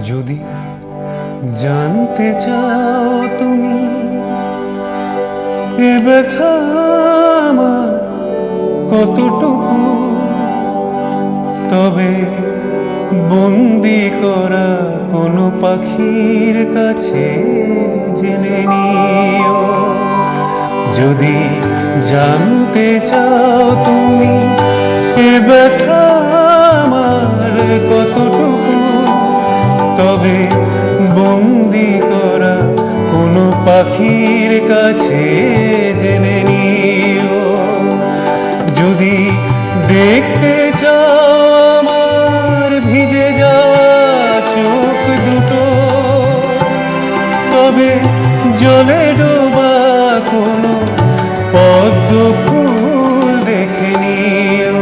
যদি জানতে চাও তুমি এ ব্যথা আমার কতটুকু, তবে বন্দি করা কোনো পাখির কাছে জেনে নিও। যদি জানতে চাও তুমি এ ব্যথা আমার কতটুকু, তবে বন্দি করা কোনো পাখির কাছে জেনে নিও। যদি দেখতে চাও আমার ভিজে যাওয়া চোখ দুটো, তবে জলে ডোবা কোনো পদ্ম ফুল দেখে নিও।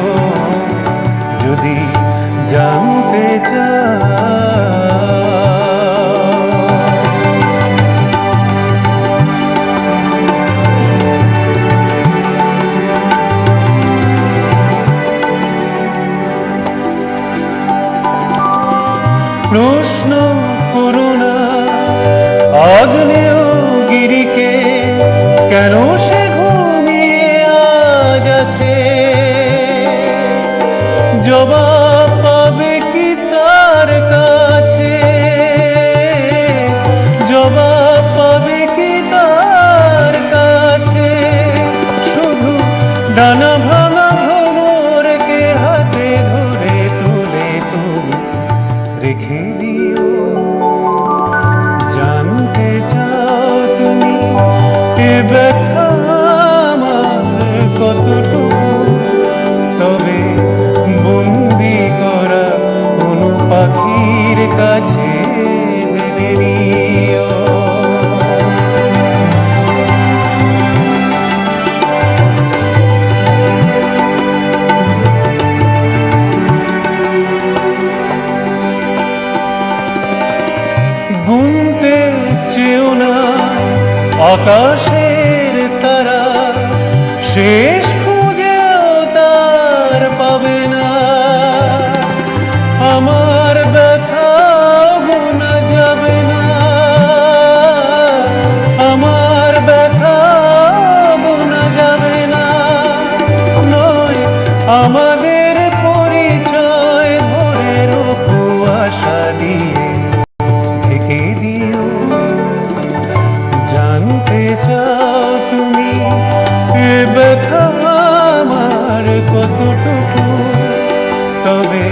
যদি জানতে চাও প্রশ্ন করো না আগ্নেয়গিরিকে, কেন সে ঘুমিয়ে আজ আছে। জবাব পাবে কি তার কাছে, জবাব পাবে কি তার কাছে। শুধু ডানা ভাঙা ভ্রমরকে হাতে ধরে তুলে তুমি রেখে দিও। জানতে চাও তুমি এ ব্যথা আমার কতটুকু, তবে বন্দি করা কোনো পাখির কাছে জেনে নিও। গুনতে চেও না আকাশের তারা, শেষ খুঁজেও তার পাবে না। আমার ব্যথা গোনা যাবে না, আমার ব্যথা গোনা যাবে না। নয় আমাদের পরিচয় ধরে রোখো আশা দিয়ে ঢেকে দিও। জানতে চাও তুমি এ ব্যথা আমার কতটুকু, তবে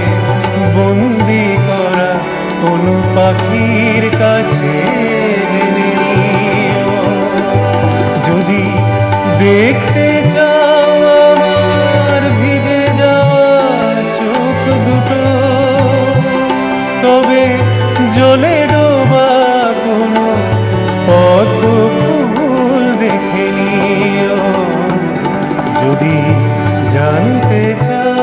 বন্দি করা কোনো পাখির কাছে জেনে নিও। যদি দেখতে চাও আমার ভিজে যাওয়া চোখ দুটো, তবে জলে ডোবা কোনো পদ্ম ফুল দেখে নিও। যদি জানতে চাও